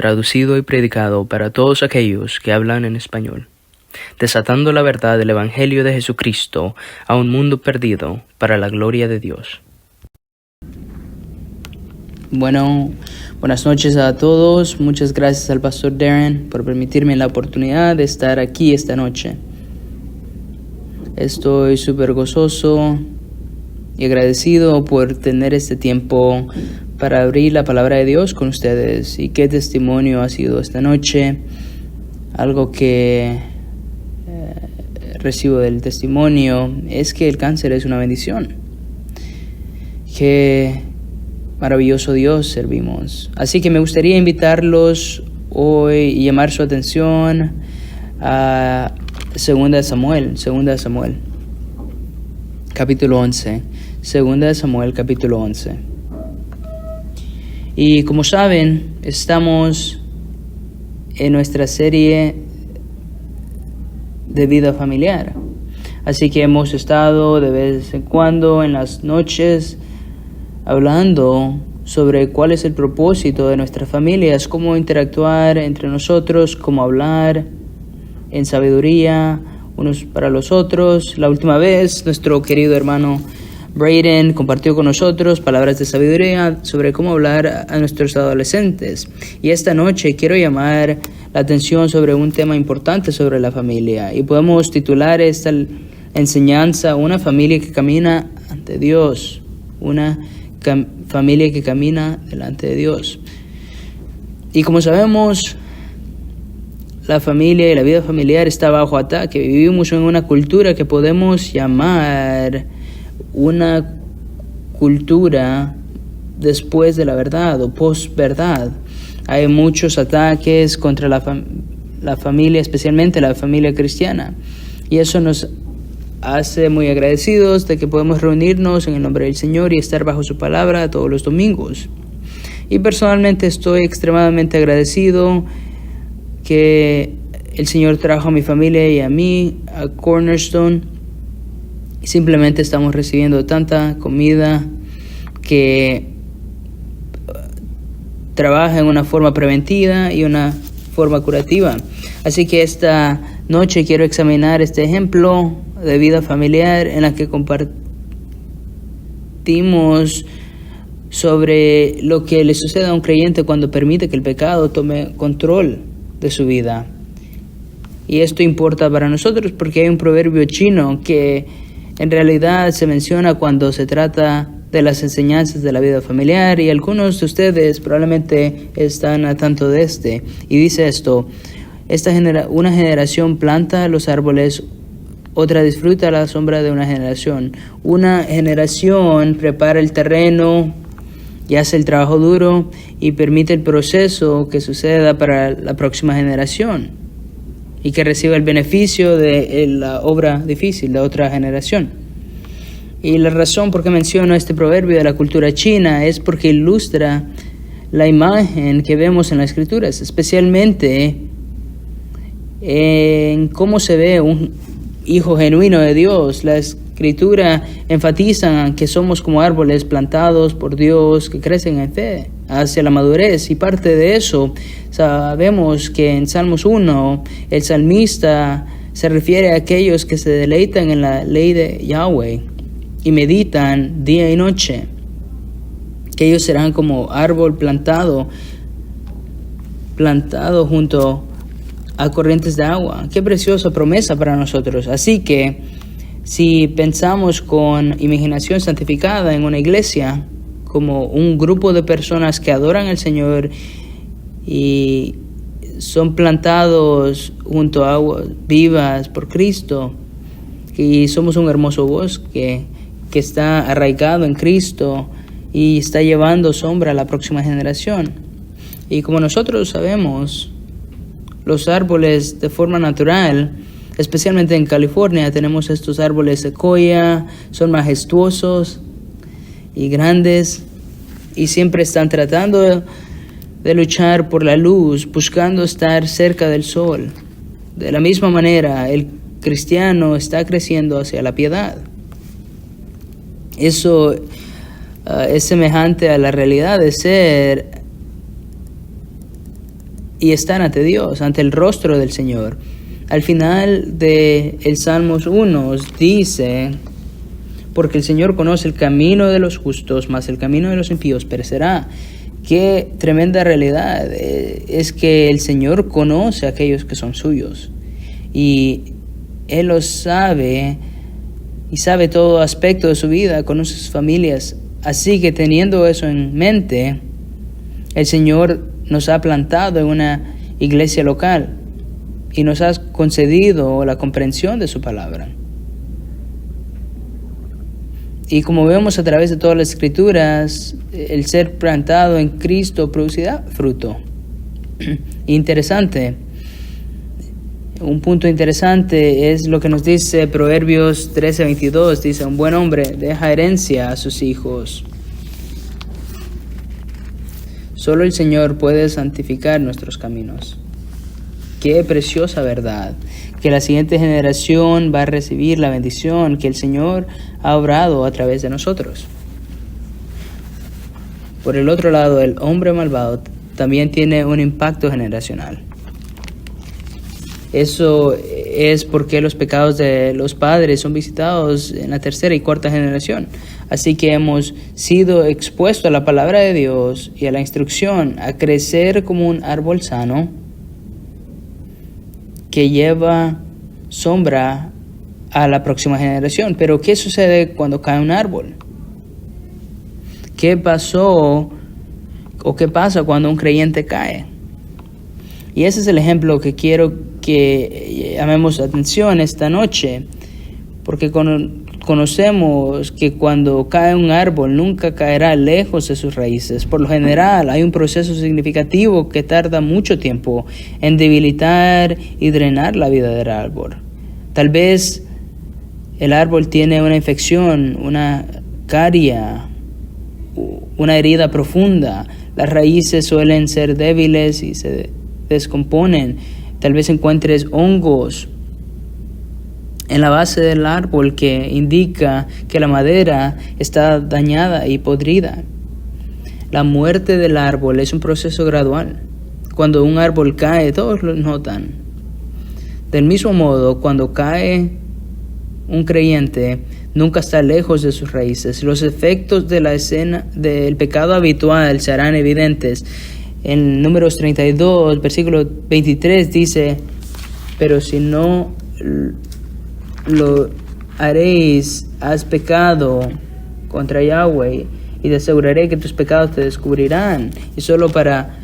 traducido y predicado para todos aquellos que hablan en español, desatando la verdad del Evangelio de Jesucristo a un mundo perdido para la gloria de Dios. Bueno, buenas noches a todos. Muchas gracias al pastor Darren por permitirme la oportunidad de estar aquí esta noche. Estoy súper gozoso y agradecido por tener este tiempo para abrir la palabra de Dios con ustedes. Y qué testimonio ha sido esta noche. Algo que recibo del testimonio es que el cáncer es una bendición. Qué maravilloso Dios servimos. Así que me gustaría invitarlos hoy y llamar su atención a 2 Samuel, capítulo 11. 2 Samuel, capítulo 11. Y como saben, estamos en nuestra serie de vida familiar. Así que hemos estado de vez en cuando en las noches hablando sobre cuál es el propósito de nuestras familias, cómo interactuar entre nosotros, cómo hablar en sabiduría unos para los otros. La última vez, nuestro querido hermano Braden compartió con nosotros palabras de sabiduría sobre cómo hablar a nuestros adolescentes. Y esta noche quiero llamar la atención sobre un tema importante sobre la familia. Y podemos titular esta enseñanza: una familia que camina ante Dios. Una familia que camina delante de Dios. Y como sabemos, la familia y la vida familiar está bajo ataque. Vivimos en una cultura que podemos llamar una cultura después de la verdad o post-verdad. Hay muchos ataques contra la familia, especialmente la familia cristiana. Y eso nos hace muy agradecidos de que podemos reunirnos en el nombre del Señor y estar bajo su palabra todos los domingos. Y personalmente estoy extremadamente agradecido que el Señor trajo a mi familia y a mí a Cornerstone. Simplemente estamos recibiendo tanta comida que trabaja en una forma preventiva y una forma curativa. Así que esta noche quiero examinar este ejemplo de vida familiar en la que compartimos sobre lo que le sucede a un creyente cuando permite que el pecado tome control de su vida. Y esto importa para nosotros porque hay un proverbio chino que en realidad se menciona cuando se trata de las enseñanzas de la vida familiar, y algunos de ustedes probablemente están a tanto de este. Y dice esto: una generación planta los árboles, otra disfruta la sombra de una generación. Una generación prepara el terreno y hace el trabajo duro y permite el proceso que suceda para la próxima generación y que reciba el beneficio de la obra difícil de otra generación. Y la razón por qué menciono este proverbio de la cultura china es porque ilustra la imagen que vemos en las Escrituras, especialmente en cómo se ve un hijo genuino de Dios. La Escritura enfatiza que somos como árboles plantados por Dios que crecen en fe hacia la madurez, y parte de eso sabemos que en Salmos 1 el salmista se refiere a aquellos que se deleitan en la ley de Yahweh y meditan día y noche, que ellos serán como árbol plantado junto a corrientes de agua. Qué preciosa promesa para nosotros. Así que si pensamos con imaginación santificada en una iglesia como un grupo de personas que adoran al Señor y son plantados junto a aguas vivas por Cristo, y somos un hermoso bosque que está arraigado en Cristo y está llevando sombra a la próxima generación. Y como nosotros sabemos, los árboles de forma natural, especialmente en California, tenemos estos árboles secoya, son majestuosos y grandes, y siempre están tratando de luchar por la luz, buscando estar cerca del sol. De la misma manera, el cristiano está creciendo hacia la piedad. Eso es semejante a la realidad de ser y están ante Dios, ante el rostro del Señor. Al final de el Salmos 1 dice: porque el Señor conoce el camino de los justos, mas el camino de los impíos perecerá. Qué tremenda realidad es que el Señor conoce a aquellos que son suyos, y Él los sabe, y sabe todo aspecto de su vida, conoce sus familias. Así que teniendo eso en mente, el Señor nos ha plantado en una iglesia local y nos ha concedido la comprensión de su palabra. Y como vemos a través de todas las Escrituras, el ser plantado en Cristo producirá fruto. Interesante. Un punto interesante es lo que nos dice Proverbios 13:22. Dice: un buen hombre deja herencia a sus hijos. Solo el Señor puede santificar nuestros caminos. Qué preciosa verdad, que la siguiente generación va a recibir la bendición que el Señor ha obrado a través de nosotros. Por el otro lado, el hombre malvado también tiene un impacto generacional. Eso es porque los pecados de los padres son visitados en la tercera y cuarta generación. Así que hemos sido expuestos a la palabra de Dios y a la instrucción a crecer como un árbol sano que lleva sombra a la próxima generación. Pero ¿qué sucede cuando cae un árbol? ¿Qué pasó o qué pasa cuando un creyente cae? Y ese es el ejemplo que quiero que llamemos atención esta noche, porque conocemos que cuando cae un árbol nunca caerá lejos de sus raíces. Por lo general hay un proceso significativo que tarda mucho tiempo en debilitar y drenar la vida del árbol. Tal vez el árbol tiene una infección, una caria, una herida profunda. Las raíces suelen ser débiles y se descomponen. Tal vez encuentres hongos en la base del árbol que indica que la madera está dañada y podrida. La muerte del árbol es un proceso gradual. Cuando un árbol cae, todos lo notan. Del mismo modo, cuando cae un creyente, nunca está lejos de sus raíces. Los efectos de la escena del pecado habitual se harán evidentes. En Números 32, versículo 23 dice: pero si no lo haréis, has pecado contra Yahweh, y te aseguraré que tus pecados te descubrirán. Y solo para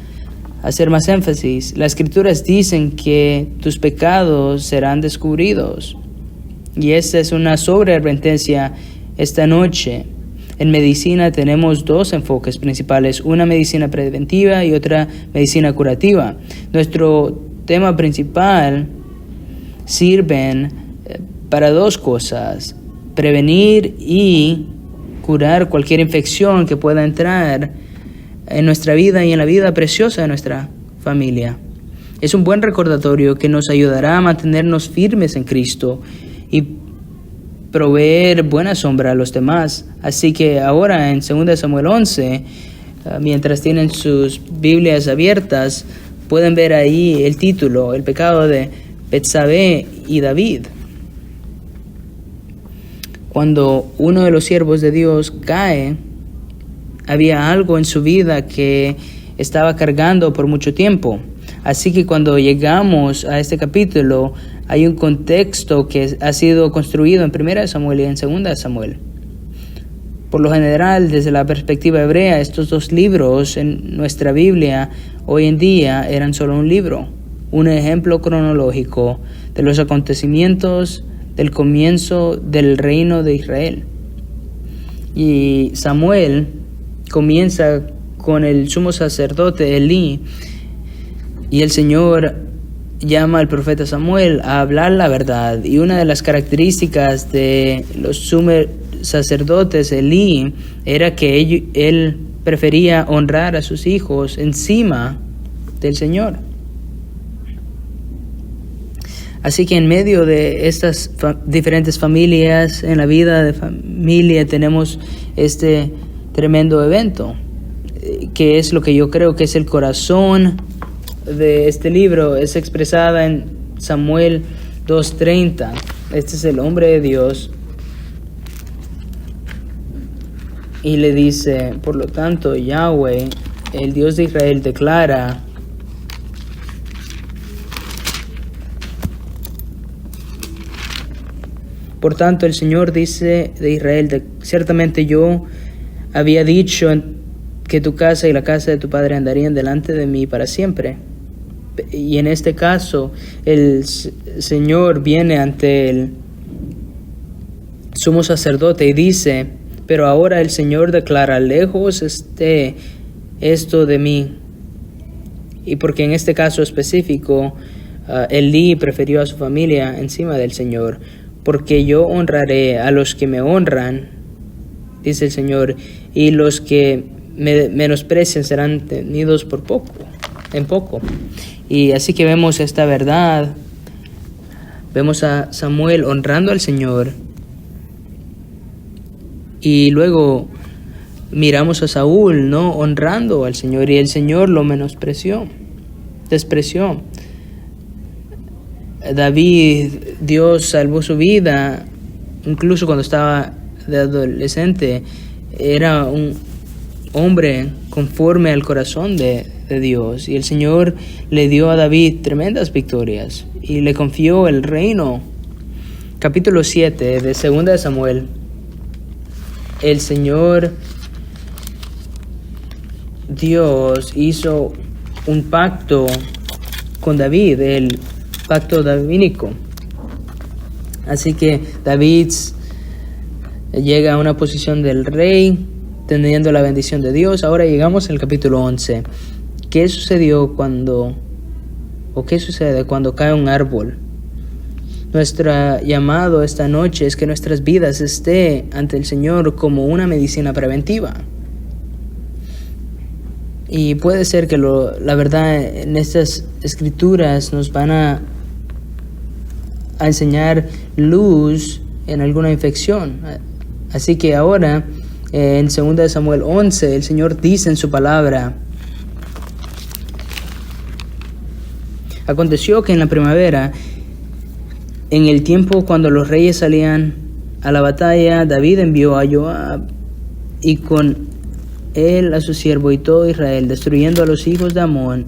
hacer más énfasis, las Escrituras dicen que tus pecados serán descubridos. Y esta es una sobreadvertencia esta noche. En medicina tenemos dos enfoques principales, una medicina preventiva y otra medicina curativa. Nuestro tema principal sirven para dos cosas: prevenir y curar cualquier infección que pueda entrar en nuestra vida y en la vida preciosa de nuestra familia. Es un buen recordatorio que nos ayudará a mantenernos firmes en Cristo y proveer buena sombra a los demás. Así que ahora en 2 Samuel 11, mientras tienen sus Biblias abiertas, pueden ver ahí el título: el pecado de Betsabé y David. Cuando uno de los siervos de Dios cae, había algo en su vida que estaba cargando por mucho tiempo. Así que cuando llegamos a este capítulo, hay un contexto que ha sido construido en 1 Samuel y en 2 Samuel. Por lo general, desde la perspectiva hebrea, estos dos libros en nuestra Biblia hoy en día eran solo un libro, un ejemplo cronológico de los acontecimientos del comienzo del reino de Israel. Y Samuel comienza con el sumo sacerdote Elí, y el Señor llama al profeta Samuel a hablar la verdad. Y una de las características de los sumos sacerdotes Elí era que él prefería honrar a sus hijos encima del Señor. Así que en medio de estas diferentes familias, en la vida de familia, tenemos este tremendo evento, que es lo que yo creo que es el corazón de este libro es expresada en Samuel 2:30. Este es el hombre de Dios. Y le dice, por lo tanto, Yahweh, el Dios de Israel, declara: por tanto, el Señor dice de Israel, ciertamente yo había dicho que tu casa y la casa de tu padre andarían delante de mí para siempre. Y en este caso, el Señor viene ante el sumo sacerdote y dice: pero ahora el Señor declara, lejos esté esto de mí. Y porque en este caso específico, Elí prefirió a su familia encima del Señor. Porque yo honraré a los que me honran, dice el Señor, y los que me menosprecian serán tenidos en poco. Y así que vemos esta verdad. Vemos a Samuel honrando al Señor. Y luego miramos a Saúl, ¿no?, honrando al Señor, y el Señor lo despreció. David, Dios salvó su vida, incluso cuando estaba de adolescente. Era un hombre conforme al corazón de Dios, y el Señor le dio a David tremendas victorias y le confió el reino. Capítulo 7 de 2 de Samuel. El Señor Dios hizo un pacto con David, el pacto davídico. Así que David llega a una posición del rey, teniendo la bendición de Dios. Ahora llegamos al capítulo 11. ¿Qué sucede cuando cae un árbol? Nuestro llamado esta noche es que nuestras vidas estén ante el Señor como una medicina preventiva. Y puede ser que la verdad en estas escrituras nos van a enseñar luz en alguna infección. Así que ahora en 2 de Samuel 11 el Señor dice en su palabra: aconteció que en la primavera, en el tiempo cuando los reyes salían a la batalla, David envió a Joab y con él a su siervo y todo Israel, destruyendo a los hijos de Amón,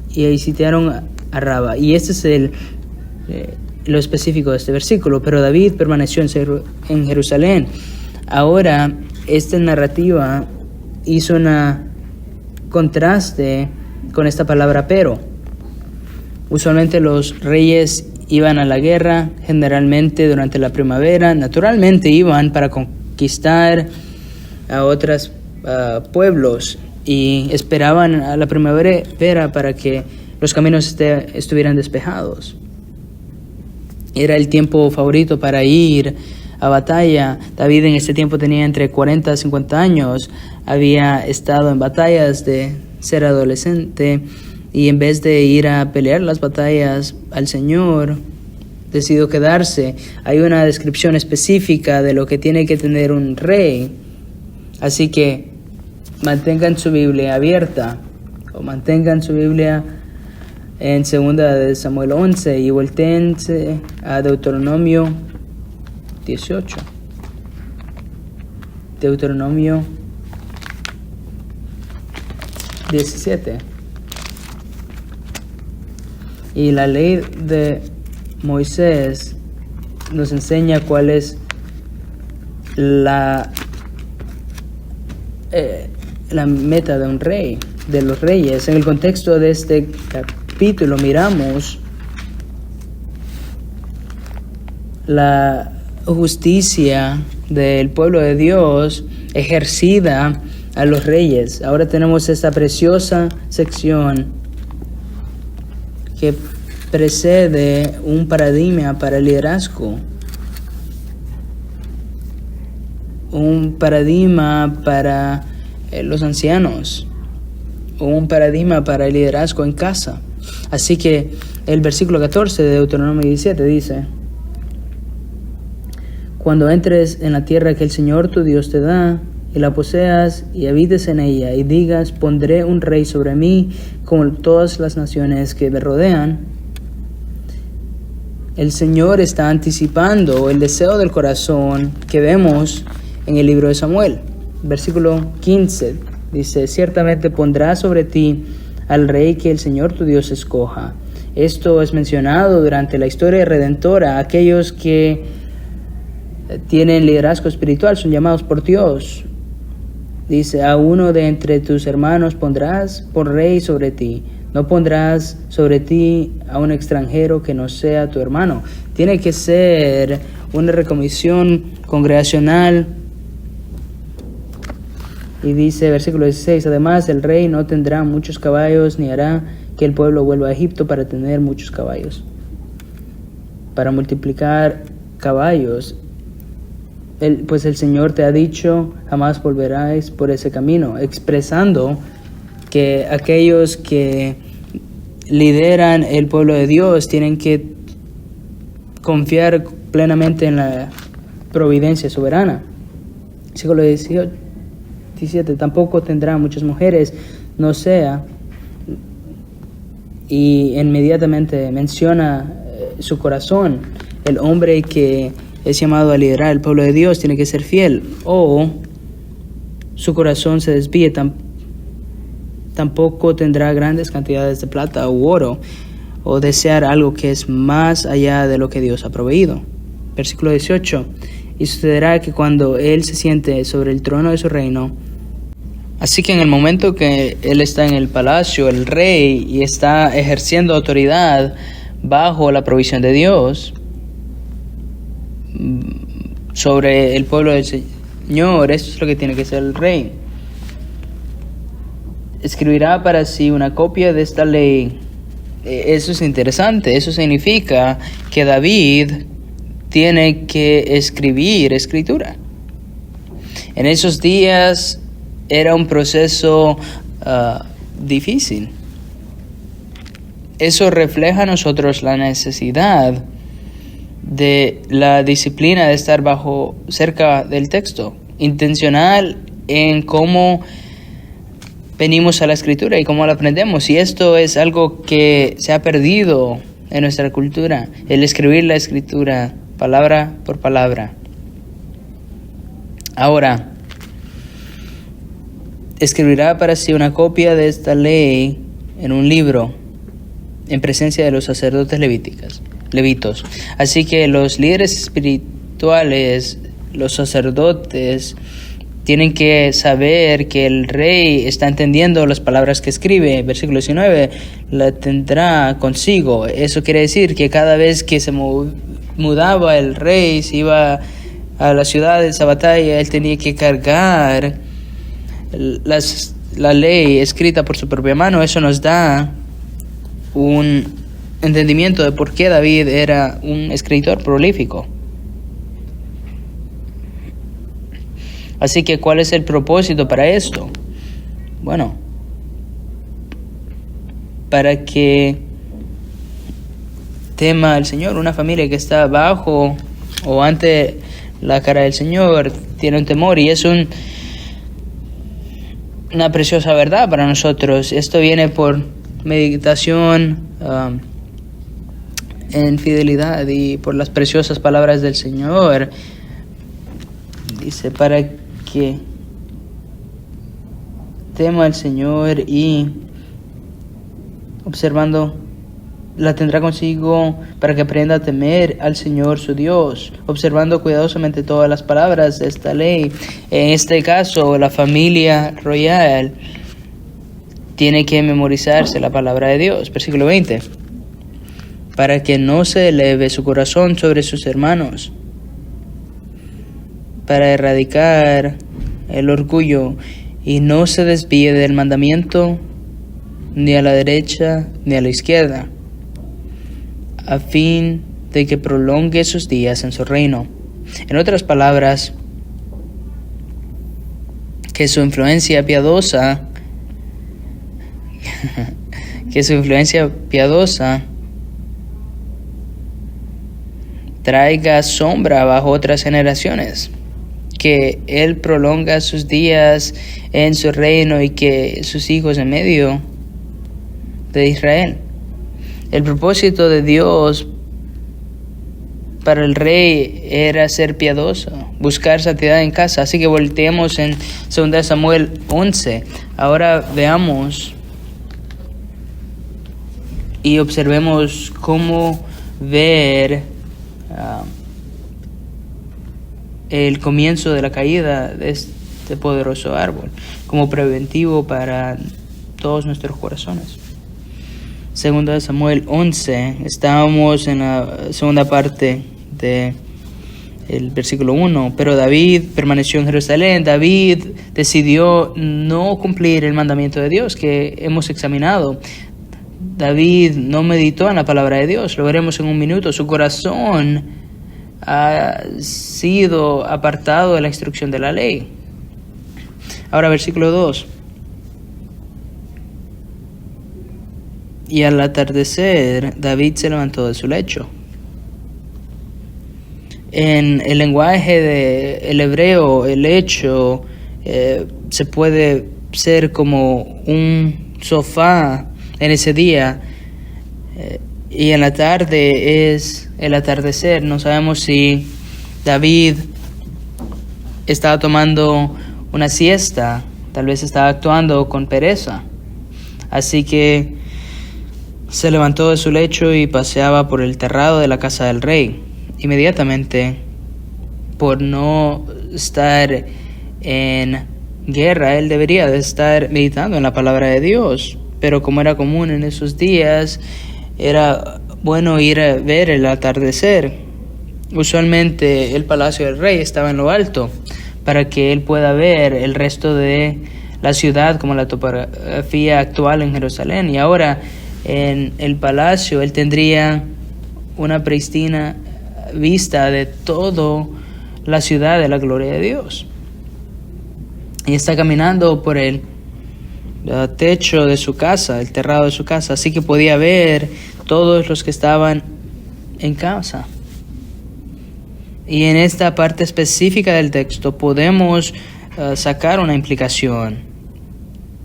y sitiaron a Raba. Y este es lo específico de este versículo. Pero David permaneció en Jerusalén. Ahora, esta narrativa hizo un contraste con esta palabra pero. Usualmente los reyes iban a la guerra, generalmente durante la primavera. Naturalmente iban para conquistar a otros pueblos, y esperaban a la primavera para que los caminos estuvieran despejados. Era el tiempo favorito para ir a batalla. David en este tiempo tenía entre 40 y 50 años. Había estado en batallas de ser adolescente, y en vez de ir a pelear las batallas al Señor, decidió quedarse. Hay una descripción específica de lo que tiene que tener un rey. Así que mantengan su Biblia abierta, o mantengan su Biblia en 2 de Samuel 11 y voltéense a Deuteronomio 18. Deuteronomio 17. Y la ley de Moisés nos enseña cuál es la meta de un rey, de los reyes. En el contexto de este capítulo miramos la justicia del pueblo de Dios ejercida a los reyes. Ahora tenemos esta preciosa sección que precede un paradigma para el liderazgo, un paradigma para los ancianos, un paradigma para el liderazgo en casa. Así que el versículo 14 de Deuteronomio 17 dice: cuando entres en la tierra que el Señor tu Dios te da y la poseas y habites en ella, y digas, pondré un rey sobre mí como todas las naciones que me rodean. El Señor está anticipando el deseo del corazón que vemos en el libro de Samuel. Versículo 15 dice, ciertamente pondrá sobre ti al rey que el Señor tu Dios escoja. Esto es mencionado durante la historia redentora. Aquellos que tienen liderazgo espiritual son llamados por Dios. Dice, a uno de entre tus hermanos pondrás por rey sobre ti. No pondrás sobre ti a un extranjero que no sea tu hermano. Tiene que ser una recomisión congregacional. Y dice, versículo 16, además el rey no tendrá muchos caballos, ni hará que el pueblo vuelva a Egipto para tener muchos caballos. Para multiplicar caballos, pues el Señor te ha dicho, jamás volverás por ese camino, expresando que aquellos que lideran el pueblo de Dios tienen que confiar plenamente en la providencia soberana. Versículo 17, tampoco tendrá muchas mujeres, no sea, y inmediatamente menciona su corazón. El hombre que es llamado a liderar el pueblo de Dios tiene que ser fiel, o su corazón se desvíe. Tampoco tendrá grandes cantidades de plata u oro, o desear algo que es más allá de lo que Dios ha proveído. Versículo 18, y sucederá que cuando Él se siente sobre el trono de su reino, así que en el momento que Él está en el palacio, el rey, y está ejerciendo autoridad bajo la provisión de Dios sobre el pueblo del Señor, eso es lo que tiene que ser el rey. Escribirá para sí una copia de esta ley. Eso es interesante. Eso significa que David tiene que escribir escritura. En esos días era un proceso difícil. Eso refleja a nosotros la necesidad de la disciplina de estar cerca del texto, intencional en cómo venimos a la escritura y cómo la aprendemos. Y esto es algo que se ha perdido en nuestra cultura, el escribir la escritura palabra por palabra. Ahora, escribirá para sí una copia de esta ley en un libro en presencia de los sacerdotes levitos. Así que los líderes espirituales, los sacerdotes, tienen que saber que el rey está entendiendo las palabras que escribe. Versículo 19, la tendrá consigo. Eso quiere decir que cada vez que se mudaba el rey, se iba a la ciudad de esa batalla, él tenía que cargar la ley escrita por su propia mano. Eso nos da un entendimiento de por qué David era un escritor prolífico. Así que, ¿cuál es el propósito para esto? Bueno, para que tema al Señor. Una familia que está bajo o ante la cara del Señor tiene un temor, y es una preciosa verdad para nosotros. Esto viene por meditación en fidelidad y por las preciosas palabras del Señor. Dice, para que tema al Señor y observando la tendrá consigo, para que aprenda a temer al Señor su Dios, observando cuidadosamente todas las palabras de esta ley. En este caso, la familia royal tiene que memorizarse la palabra de Dios. Versículo 20, para que no se eleve su corazón sobre sus hermanos, para erradicar el orgullo, y no se desvíe del mandamiento ni a la derecha ni a la izquierda, a fin de que prolongue sus días en su reino. En otras palabras, que su influencia piadosa traiga sombra bajo otras generaciones, que Él prolonga sus días en su reino y que sus hijos en medio de Israel. El propósito de Dios para el rey era ser piadoso, buscar santidad en casa. Así que volteemos en 2 Samuel 11. Ahora veamos y observemos cómo ver el comienzo de la caída de este poderoso árbol como preventivo para todos nuestros corazones. 2 Samuel 11, estábamos en la segunda parte del versículo 1. Pero David permaneció en Jerusalén. David decidió no cumplir el mandamiento de Dios que hemos examinado. David no meditó en la palabra de Dios, lo veremos en un minuto. Su corazón ha sido apartado de la instrucción de la ley. Ahora versículo 2. Y al atardecer, David se levantó de su lecho. En el lenguaje del hebreo, el lecho se puede ser como un sofá en ese día, y en la tarde es el atardecer. No sabemos si David estaba tomando una siesta, tal vez estaba actuando con pereza. Así que se levantó de su lecho y paseaba por el terrado de la casa del rey. Inmediatamente, por no estar en guerra, él debería de estar meditando en la palabra de Dios. Pero como era común en esos días, era bueno ir a ver el atardecer. Usualmente el palacio del rey estaba en lo alto para que él pueda ver el resto de la ciudad como la topografía actual en Jerusalén. Y ahora en el palacio él tendría una prístina vista de toda la ciudad de la gloria de Dios. Y está caminando por el techo de su casa, el terrado de su casa, así que podía ver todos los que estaban en casa. Y en esta parte específica del texto podemos sacar una implicación,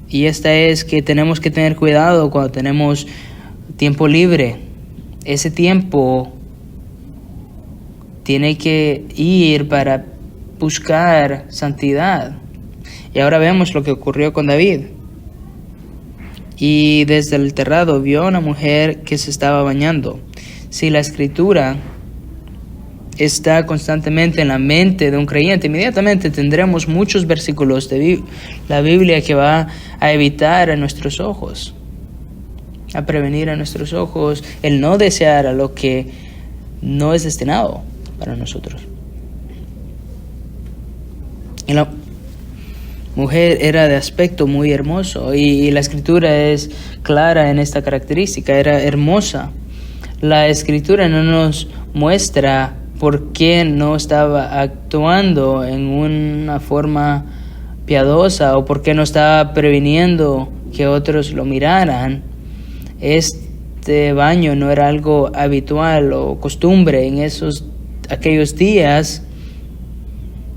y esta es que tenemos que tener cuidado cuando tenemos tiempo libre. Ese tiempo tiene que ir para buscar santidad. Y ahora vemos lo que ocurrió con David. Y desde el terrado vio a una mujer que se estaba bañando. Si la escritura está constantemente en la mente de un creyente, inmediatamente tendremos muchos versículos de la Biblia que va a evitar a nuestros ojos, a prevenir a nuestros ojos el no desear a lo que no es destinado para nosotros. Y la mujer era de aspecto muy hermoso, y la escritura es clara en esta característica, era hermosa. La escritura no nos muestra por qué no estaba actuando en una forma piadosa o por qué no estaba previniendo que otros lo miraran. Este baño no era algo habitual o costumbre en aquellos días.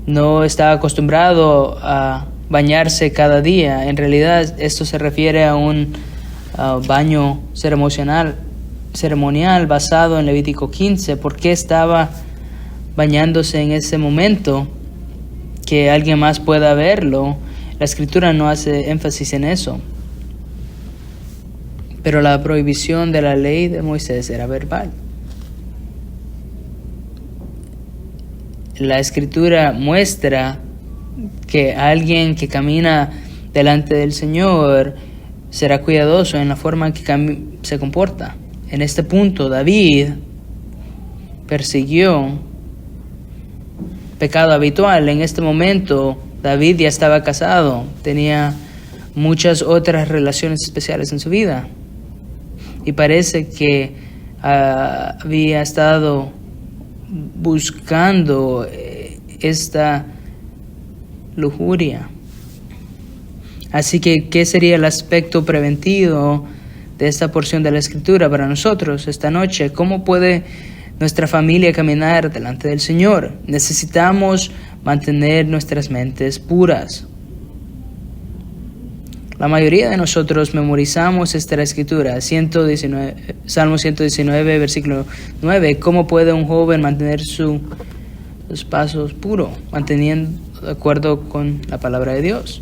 No estaba acostumbrado a bañarse cada día. En realidad esto se refiere a un baño ceremonial basado en Levítico 15. ¿Por qué estaba bañándose en ese momento? Que alguien más pueda verlo. La escritura no hace énfasis en eso. Pero la prohibición de la ley de Moisés era verbal. La escritura muestra que alguien que camina delante del Señor será cuidadoso en la forma en que se comporta. En este punto, David persiguió pecado habitual. En este momento, David ya estaba casado, tenía muchas otras relaciones especiales en su vida, y parece que había estado buscando esta lujuria. Así que, ¿qué sería el aspecto preventivo de esta porción de la Escritura para nosotros esta noche? ¿Cómo puede nuestra familia caminar delante del Señor. Necesitamos mantener nuestras mentes puras. La mayoría de nosotros memorizamos esta escritura, Salmo 119, versículo 9. ¿Cómo puede un joven mantener sus pasos puros? Manteniendo de acuerdo con la palabra de Dios.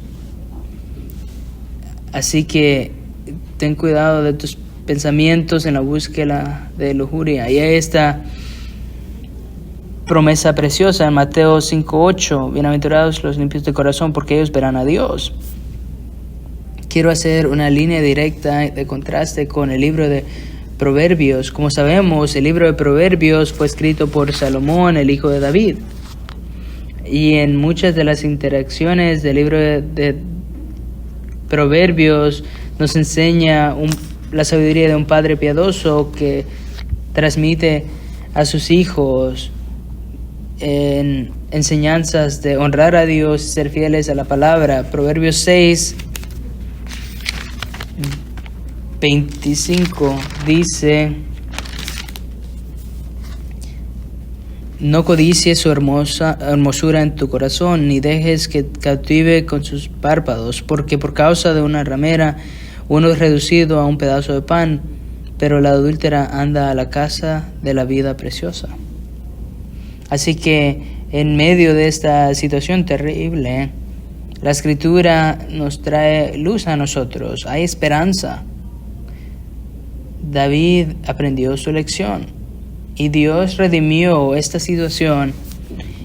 Así que ten cuidado de tus pensamientos en la búsqueda de lujuria. Y hay esta promesa preciosa en Mateo 5:8. Bienaventurados los limpios de corazón, porque ellos verán a Dios. Quiero hacer una línea directa de contraste con el libro de Proverbios. Como sabemos, el libro de Proverbios fue escrito por Salomón, el hijo de David. Y en muchas de las interacciones del libro de Proverbios nos enseña la sabiduría de un padre piadoso que transmite a sus hijos en enseñanzas de honrar a Dios y ser fieles a la palabra. Proverbios 6, 25 dice: no codicies su hermosura en tu corazón, ni dejes que cautive con sus párpados, porque por causa de una ramera uno es reducido a un pedazo de pan, pero la adúltera anda a la casa de la vida preciosa. Así que en medio de esta situación terrible, la Escritura nos trae luz a nosotros, hay esperanza. David aprendió su lección y Dios redimió esta situación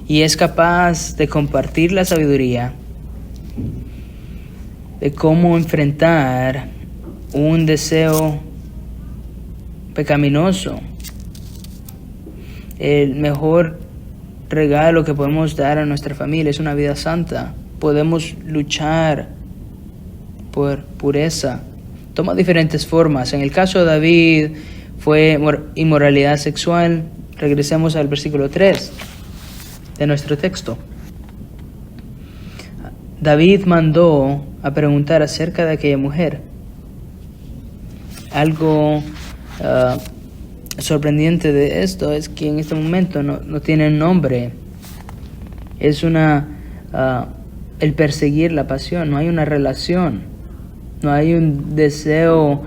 y es capaz de compartir la sabiduría de cómo enfrentar un deseo pecaminoso. El mejor regalo que podemos dar a nuestra familia es una vida santa. Podemos luchar por pureza. Toma diferentes formas. En el caso de David fue inmoralidad sexual. Regresemos al versículo 3 de nuestro texto. David mandó a preguntar acerca de aquella mujer. Algo sorprendente de esto es que en este momento no tiene nombre. Es el perseguir la pasión, no hay una relación. No hay un deseo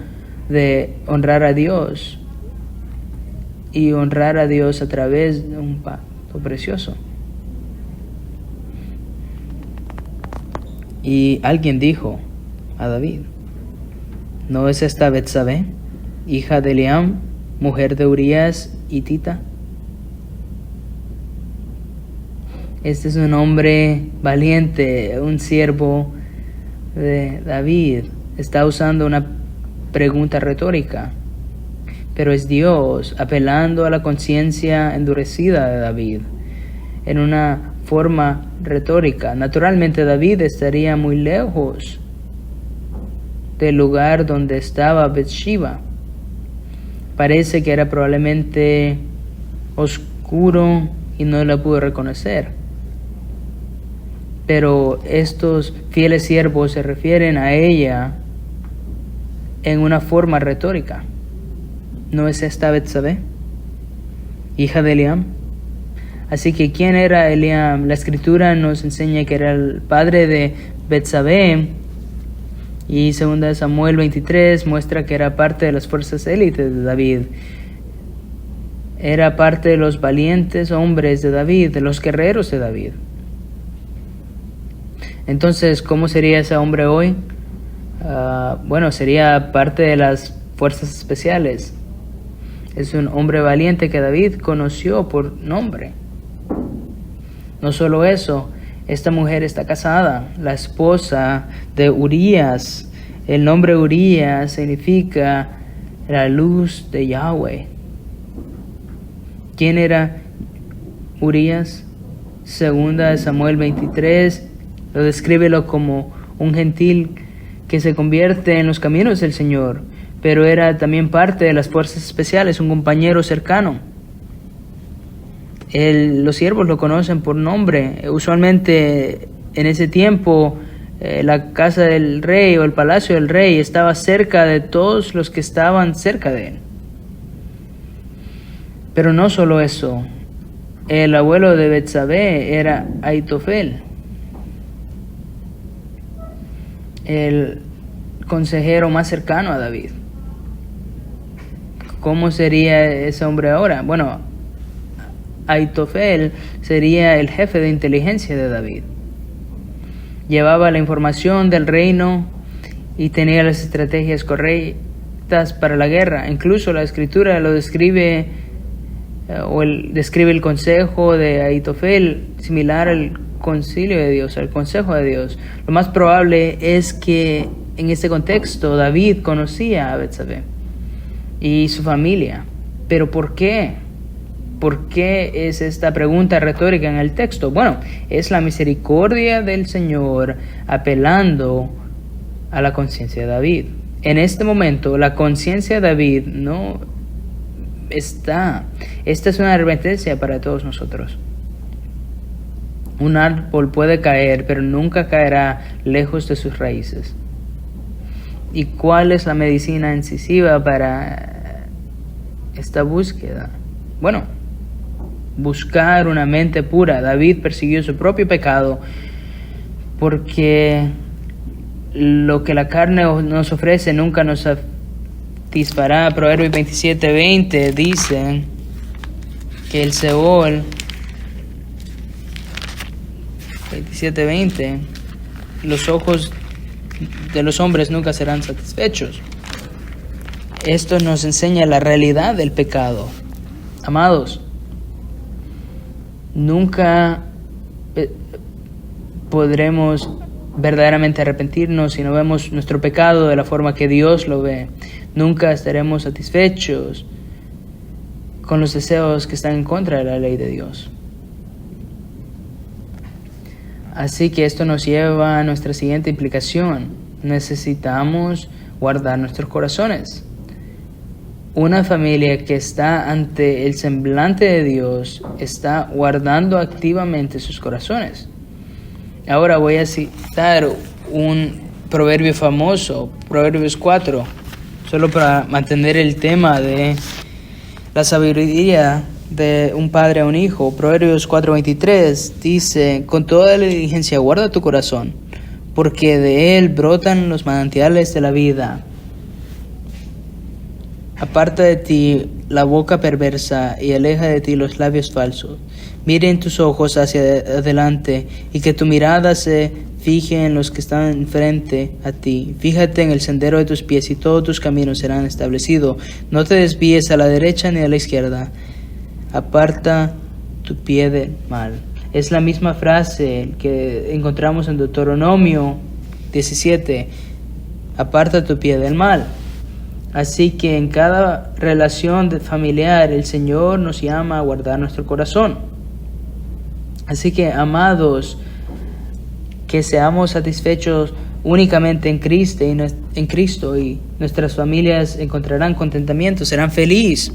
de honrar a Dios y honrar a Dios a través de un pacto precioso. Y alguien dijo a David: ¿no es esta Betsabé, hija de Eliam, mujer de Urías hitita? Este es un hombre valiente, un siervo de David. Está usando una pregunta retórica, pero es Dios apelando a la conciencia endurecida de David en una forma retórica. Naturalmente David estaría muy lejos del lugar donde estaba Bethsheba. Parece que era probablemente oscuro y no la pudo reconocer. Pero estos fieles siervos se refieren a ella en una forma retórica. ¿No es esta Betsabé, hija de Eliam? Así que ¿quién era Eliam? La Escritura nos enseña que era el padre de Betsabé, y 2 Samuel 23 muestra que era parte de las fuerzas élites de David. Era parte de los valientes hombres de David, de los guerreros de David. Entonces, ¿cómo sería ese hombre hoy? Sería parte de las fuerzas especiales. Es un hombre valiente que David conoció por nombre. No solo eso, esta mujer está casada, la esposa de Urías. El nombre Urías significa la luz de Yahweh. ¿Quién era Urías? 2 Samuel 23 lo describe como un gentil que se convierte en los caminos del Señor, pero era también parte de las fuerzas especiales, un compañero cercano. Los siervos lo conocen por nombre. Usualmente en ese tiempo la casa del rey o el palacio del rey estaba cerca de todos los que estaban cerca de él. Pero no solo eso, el abuelo de Betsabé era Aitofel, el consejero más cercano a David. ¿Cómo sería ese hombre ahora? Bueno, Aitofel sería el jefe de inteligencia de David. Llevaba la información del reino y tenía las estrategias correctas para la guerra. Incluso la escritura lo describe, describe el consejo de Aitofel similar al concilio de Dios, al consejo de Dios. Lo más probable es que en este contexto David conocía a Betsabé y su familia. ¿Pero por qué? ¿Por qué es esta pregunta retórica en el texto? Bueno, es la misericordia del Señor apelando a la conciencia de David. En este momento, la conciencia de David no está. Esta es una advertencia para todos nosotros. Un árbol puede caer, pero nunca caerá lejos de sus raíces. ¿Y cuál es la medicina incisiva para esta búsqueda? Bueno, buscar una mente pura. David persiguió su propio pecado porque lo que la carne nos ofrece nunca nos satisfará. Proverbios 27:20 dice que el Seol, 27:20, los ojos de los hombres nunca serán satisfechos. Esto nos enseña la realidad del pecado. Amados, nunca podremos verdaderamente arrepentirnos si no vemos nuestro pecado de la forma que Dios lo ve. Nunca estaremos satisfechos con los deseos que están en contra de la ley de Dios. Así que esto nos lleva a nuestra siguiente implicación. Necesitamos guardar nuestros corazones. Una familia que está ante el semblante de Dios está guardando activamente sus corazones. Ahora voy a citar un proverbio famoso, Proverbios 4, solo para mantener el tema de la sabiduría de un padre a un hijo. Proverbios 4:23 dice: con toda la diligencia guarda tu corazón, porque de él brotan los manantiales de la vida. Aparta de ti la boca perversa y aleja de ti los labios falsos. Miren tus ojos hacia adelante y que tu mirada se fije en los que están frente a ti. Fíjate en el sendero de tus pies y todos tus caminos serán establecidos. No te desvíes a la derecha ni a la izquierda. Aparta tu pie del mal. Es la misma frase que encontramos en Deuteronomio 17. Aparta tu pie del mal. Así que en cada relación familiar el Señor nos llama a guardar nuestro corazón. Así que, amados, que seamos satisfechos únicamente en Cristo y nuestras familias encontrarán contentamiento, serán felices,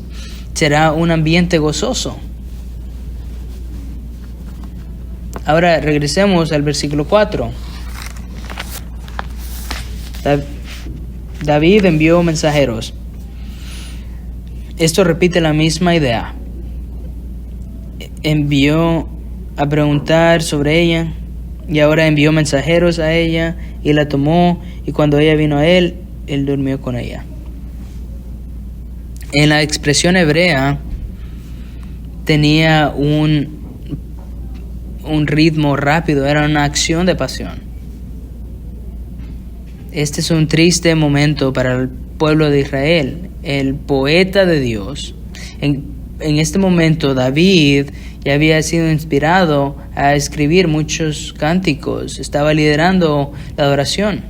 será un ambiente gozoso. Ahora regresemos al versículo 4. David envió mensajeros. Esto repite la misma idea. Envió a preguntar sobre ella y ahora envió mensajeros a ella y la tomó, y cuando ella vino a él durmió con ella. En la expresión hebrea tenía un ritmo rápido, era una acción de pasión. Este es un triste momento para el pueblo de Israel. El poeta de Dios, en este momento David ya había sido inspirado a escribir muchos cánticos, estaba liderando la adoración.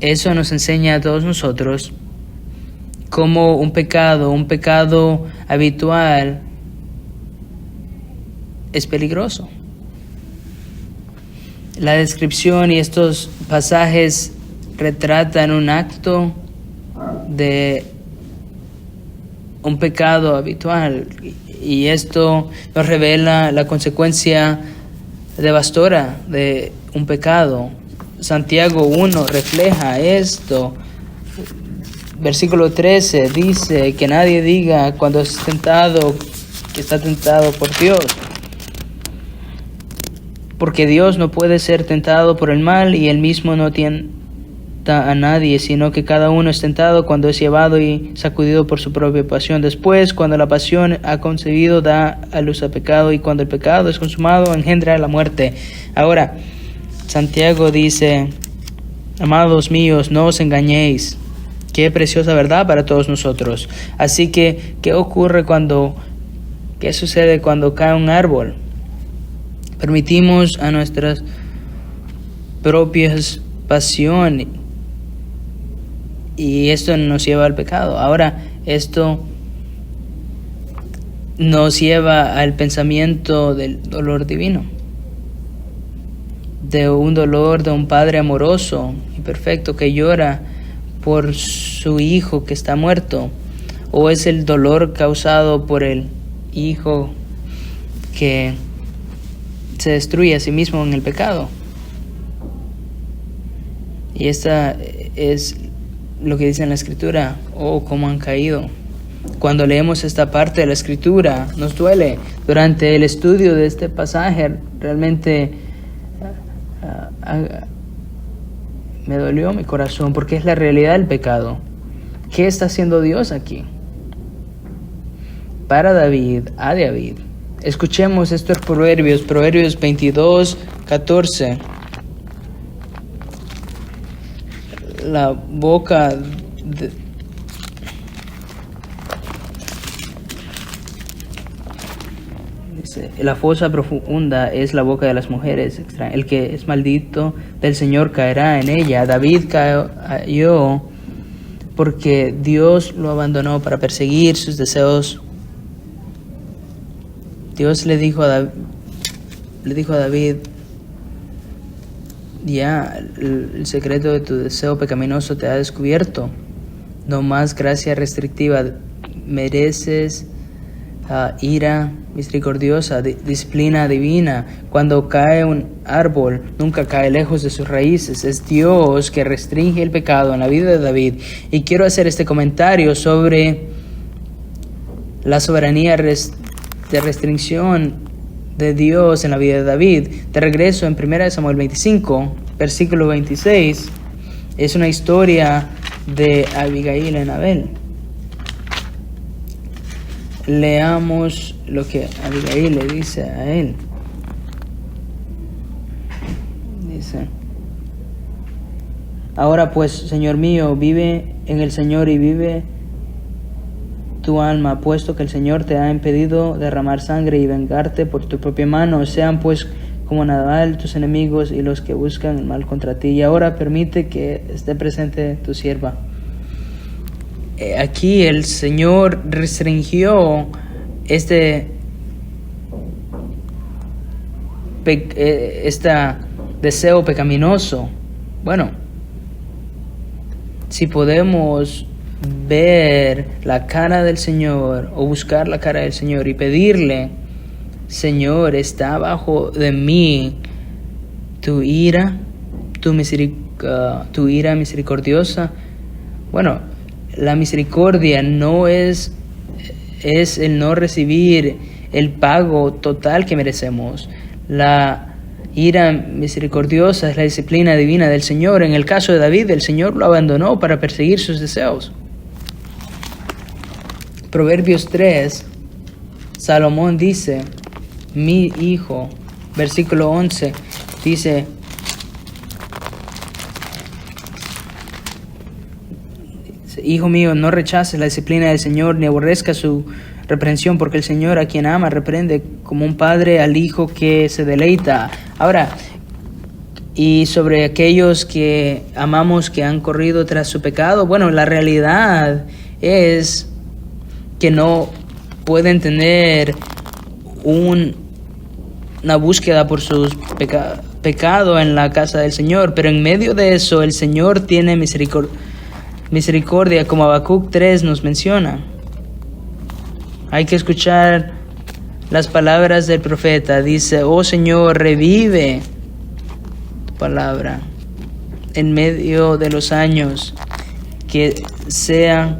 Eso nos enseña a todos nosotros cómo un pecado habitual es peligroso. La descripción y estos pasajes retratan un acto de un pecado habitual, y esto nos revela la consecuencia devastadora de un pecado. Santiago 1 refleja esto versículo 13 dice que nadie diga cuando es tentado que está tentado por Dios. Porque Dios no puede ser tentado por el mal y él mismo no tienta a nadie, sino que cada uno es tentado cuando es llevado y sacudido por su propia pasión. Después, cuando la pasión ha concebido, da a luz al pecado, y cuando el pecado es consumado, engendra la muerte. Ahora, Santiago dice: amados míos, no os engañéis. Qué preciosa verdad para todos nosotros. Así que, ¿qué sucede cuando cae un árbol? Permitimos a nuestras propias pasiones y esto nos lleva al pecado. Ahora, esto nos lleva al pensamiento del dolor divino, de un dolor de un padre amoroso y perfecto que llora por su hijo que está muerto, o es el dolor causado por el hijo que se destruye a sí mismo en el pecado. Y esta es lo que dice en la Escritura: oh, cómo han caído. Cuando leemos esta parte de la Escritura nos duele. Durante el estudio de este pasaje realmente me dolió mi corazón, porque es la realidad del pecado. ¿Qué está haciendo Dios aquí? Para David, a David. Escuchemos estos proverbios 22, 14. La boca dice: la fosa profunda es la boca de las mujeres. El que es maldito del Señor caerá en ella. David cayó porque Dios lo abandonó para perseguir sus deseos. Dios le dijo a David: ya, el secreto de tu deseo pecaminoso te ha descubierto. No más gracia restrictiva. Mereces ira misericordiosa, disciplina divina. Cuando cae un árbol, nunca cae lejos de sus raíces. Es Dios que restringe el pecado en la vida de David. Y quiero hacer este comentario sobre la soberanía de restricción de Dios en la vida de David. De regreso en 1 Samuel 25, versículo 26, es una historia de Abigail y Nabal. Leamos lo que Abigail le dice a él. Dice: ahora pues, Señor mío, vive en el Señor y vive tu alma, puesto que el Señor te ha impedido derramar sangre y vengarte por tu propia mano. Sean pues como Nabal tus enemigos y los que buscan el mal contra ti. Y ahora permite que esté presente tu sierva. Aquí el Señor restringió este deseo pecaminoso. Bueno, si podemos ver la cara del Señor o buscar la cara del Señor y pedirle: Señor, está abajo de mí tu ira misericordiosa. Bueno, la misericordia no es el no recibir el pago total que merecemos. La ira misericordiosa es la disciplina divina del Señor. En el caso de David, el Señor lo abandonó para perseguir sus deseos. Proverbios 3, Salomón dice: mi hijo, versículo 11, dice: hijo mío, no rechaces la disciplina del Señor, ni aborrezca su reprensión, porque el Señor a quien ama reprende, como un padre al hijo que se deleita. Ahora, y sobre aquellos que amamos que han corrido tras su pecado, bueno, la realidad es que no pueden tener una búsqueda por su pecado en la casa del Señor, pero en medio de eso el Señor tiene misericordia, como Habacuc 3 nos menciona. Hay que escuchar las palabras del profeta. Dice: oh Señor, revive tu palabra en medio de los años que sea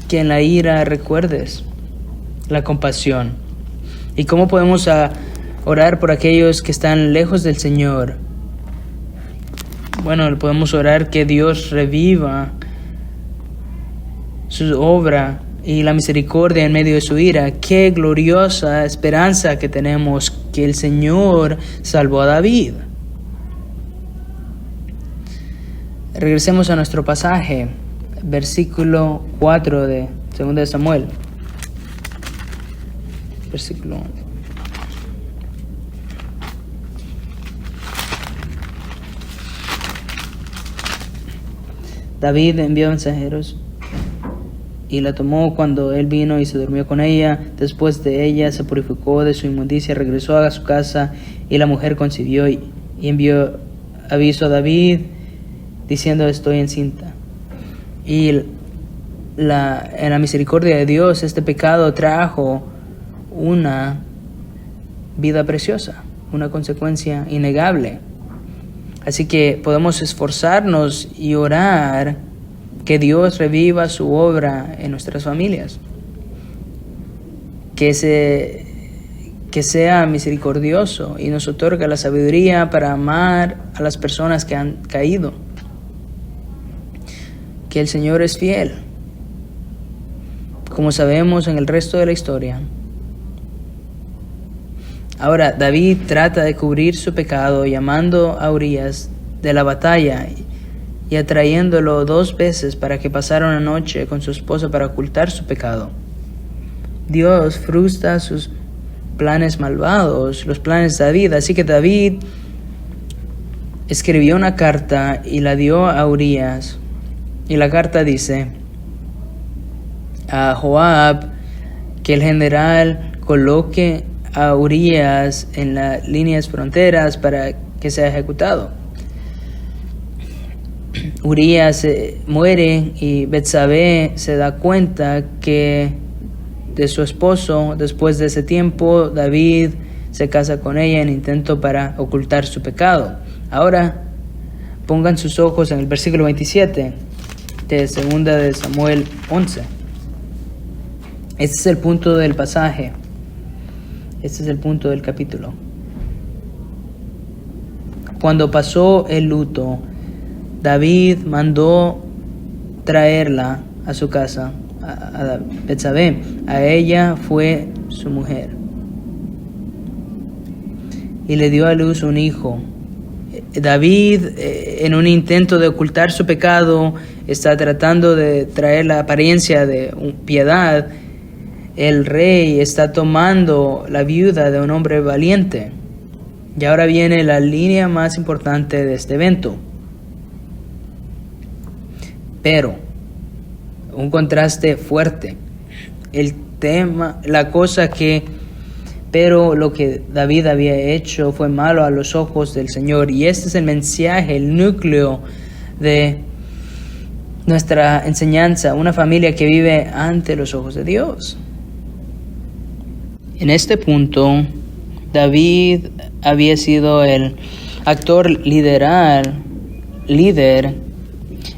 que en la ira recuerdes la compasión. ¿Y cómo podemos orar por aquellos que están lejos del Señor? Bueno, podemos orar que Dios reviva su obra y la misericordia en medio de su ira. Qué gloriosa esperanza que tenemos, que el Señor salvó a David. Regresemos a nuestro pasaje, versículo 4 de 2 de Samuel. Versículo 1. David envió mensajeros y la tomó cuando él vino y se durmió con ella. Después de ella se purificó de su inmundicia, regresó a su casa y la mujer concibió y envió aviso a David diciendo: estoy encinta. Y en la misericordia de Dios este pecado trajo una vida preciosa, una consecuencia innegable. Así que podemos esforzarnos y orar que Dios reviva su obra en nuestras familias, que sea misericordioso y nos otorga la sabiduría para amar a las personas que han caído, que el Señor es fiel, como sabemos en el resto de la historia. Ahora David trata de cubrir su pecado llamando a Urías de la batalla y atrayéndolo 2 veces para que pasara una noche con su esposa para ocultar su pecado. Dios frustra sus planes malvados, los planes de David. Así que David escribió una carta y la dio a Urías. Y la carta dice a Joab que el general coloque a Urías en las líneas fronteras para que sea ejecutado. Urías muere y Betsabé se da cuenta que de su esposo. Después de ese tiempo, David se casa con ella en intento para ocultar su pecado. Ahora pongan sus ojos en el versículo 27 de 2 de Samuel 11. Este es el punto del pasaje. Este es el punto del capítulo. Cuando pasó el luto, David mandó traerla a su casa, a Betsabé. A ella fue su mujer. Y le dio a luz un hijo. David, en un intento de ocultar su pecado, está tratando de traer la apariencia de piedad. El rey está tomando la viuda de un hombre valiente. Y ahora viene la línea más importante de este evento. Pero, un contraste fuerte. El tema, pero lo que David había hecho fue malo a los ojos del Señor. Y este es el mensaje, el núcleo de nuestra enseñanza. Una familia que vive ante los ojos de Dios. En este punto, David había sido el actor líder,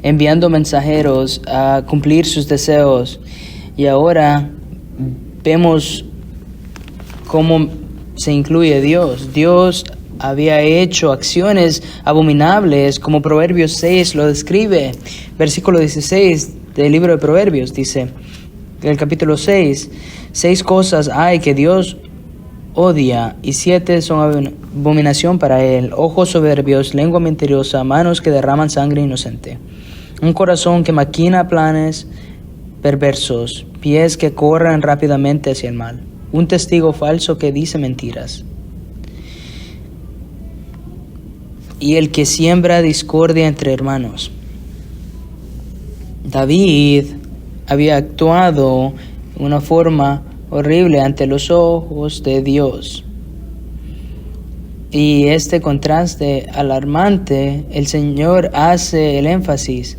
enviando mensajeros a cumplir sus deseos. Y ahora vemos cómo se incluye Dios. Dios había hecho acciones abominables, como Proverbios 6 lo describe. Versículo 16 del libro de Proverbios dice, el capítulo 6, 6 cosas hay que Dios odia y 7 son abominación para él: ojos soberbios, lengua mentirosa, manos que derraman sangre inocente, un corazón que maquina planes perversos, pies que corren rápidamente hacia el mal, un testigo falso que dice mentiras, y el que siembra discordia entre hermanos. David había actuado de una forma horrible ante los ojos de Dios. Y este contraste alarmante, el Señor hace el énfasis.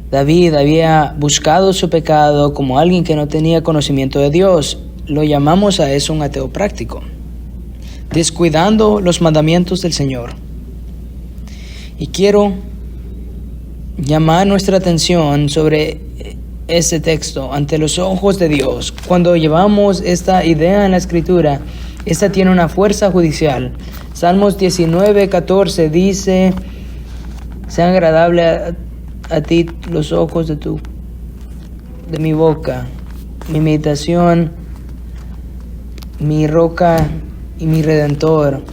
David había buscado su pecado como alguien que no tenía conocimiento de Dios. Lo llamamos a eso un ateo práctico, descuidando los mandamientos del Señor. Y quiero llamar nuestra atención sobre este texto ante los ojos de Dios. Cuando llevamos esta idea en la Escritura, esta tiene una fuerza judicial. Salmos 19:14 dice: sean agradables a ti los ojos de mi boca, mi meditación, mi roca y mi redentor.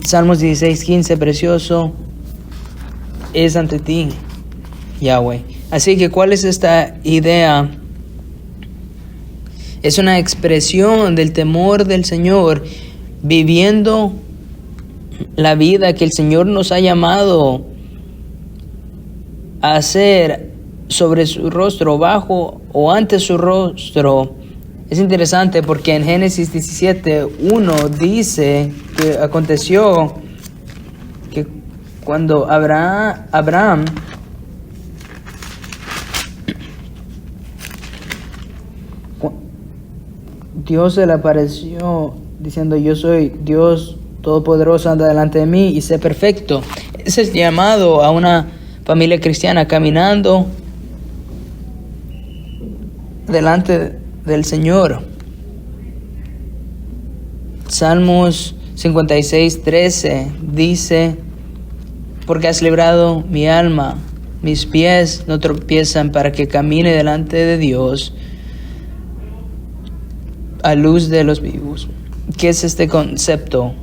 Salmos 16:15, precioso es ante ti, Yahweh. Así que, ¿cuál es esta idea? Es una expresión del temor del Señor, viviendo la vida que el Señor nos ha llamado a hacer sobre su rostro, bajo o ante su rostro. Es interesante porque en Génesis 17:1 dice que aconteció que cuando Abraham Dios se le apareció diciendo: yo soy Dios Todopoderoso, anda delante de mí y sé perfecto. Ese es llamado a una familia cristiana caminando delante del Señor. Salmos 56:13 dice: porque has librado mi alma, mis pies no tropiezan, para que camine delante de Dios a luz de los vivos. ¿Qué es este concepto?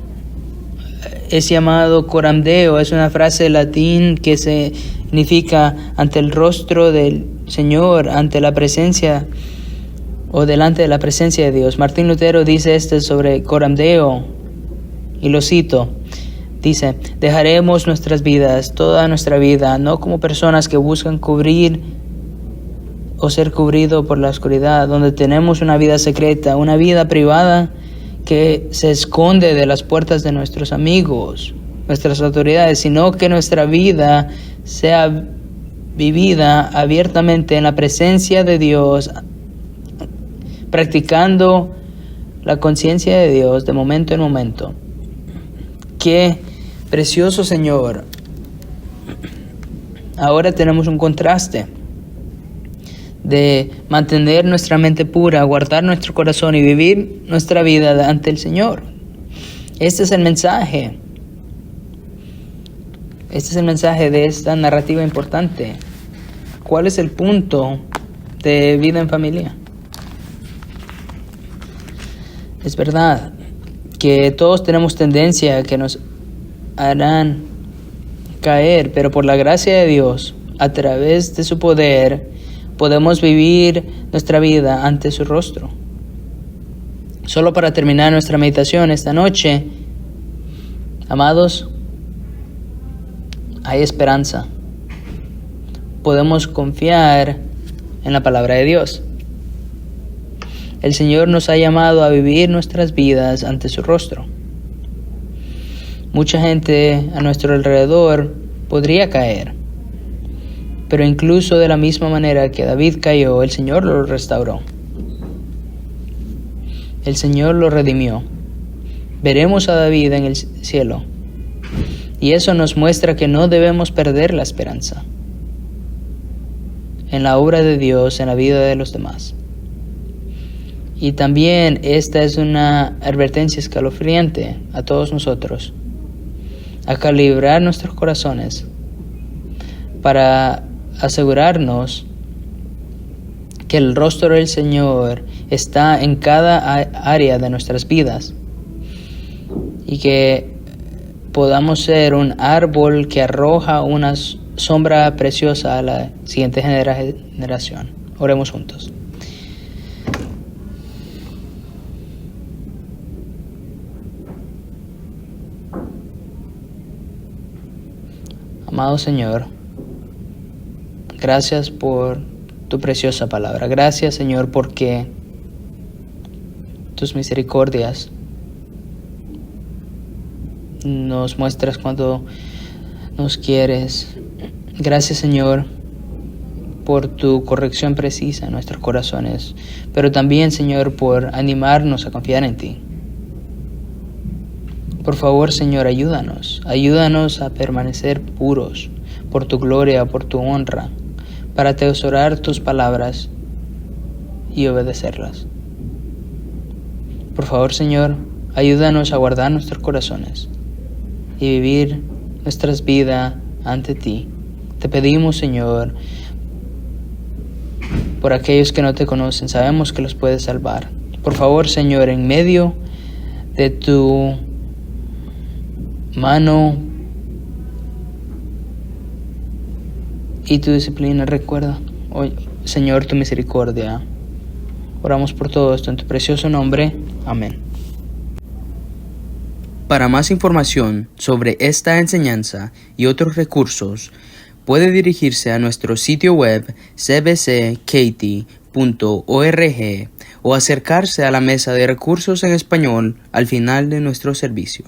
Es llamado coramdeo, es una frase latín que significa ante el rostro del Señor, ante la presencia o delante de la presencia de Dios. Martín Lutero dice sobre coramdeo, y lo cito, dice: dejaremos nuestras vidas, toda nuestra vida, no como personas que buscan cubrir o ser cubrido por la oscuridad, donde tenemos una vida secreta, una vida privada que se esconde de las puertas de nuestros amigos, nuestras autoridades, sino que nuestra vida sea vivida abiertamente en la presencia de Dios, practicando la conciencia de Dios de momento en momento. Qué precioso, Señor. Ahora tenemos un contraste de mantener nuestra mente pura, guardar nuestro corazón y vivir nuestra vida ante el Señor. Este es el mensaje. Este es el mensaje de esta narrativa importante. ¿Cuál es el punto de vida en familia? Es verdad que todos tenemos tendencia que nos harán caer, pero por la gracia de Dios, a través de su poder, podemos vivir nuestra vida ante su rostro. Solo para terminar nuestra meditación esta noche, amados, hay esperanza. Podemos confiar en la palabra de Dios. El Señor nos ha llamado a vivir nuestras vidas ante su rostro. Mucha gente a nuestro alrededor podría caer, pero incluso de la misma manera que David cayó, el Señor lo restauró. El Señor lo redimió. Veremos a David en el cielo, y eso nos muestra que no debemos perder la esperanza en la obra de Dios en la vida de los demás. Y también esta es una advertencia escalofriante a todos nosotros, a calibrar nuestros corazones para asegurarnos que el rostro del Señor está en cada área de nuestras vidas y que podamos ser un árbol que arroja una sombra preciosa a la siguiente generación. Oremos juntos. Amado Señor, gracias por tu preciosa palabra. Gracias, Señor, porque tus misericordias nos muestras cuando nos quieres. Gracias, Señor, por tu corrección precisa en nuestros corazones, pero también, Señor, por animarnos a confiar en ti. Por favor, Señor, ayúdanos a permanecer puros, por tu gloria, por tu honra, para atesorar tus palabras y obedecerlas. Por favor, Señor, ayúdanos a guardar nuestros corazones y vivir nuestras vidas ante ti. Te pedimos, Señor, por aquellos que no te conocen, sabemos que los puedes salvar. Por favor, Señor, en medio de tu mano y tu disciplina, recuerda, Señor, tu misericordia. Oramos por todo esto en tu precioso nombre. Amén. Para más información sobre esta enseñanza y otros recursos, puede dirigirse a nuestro sitio web cbckaty.org o acercarse a la mesa de recursos en español al final de nuestro servicio.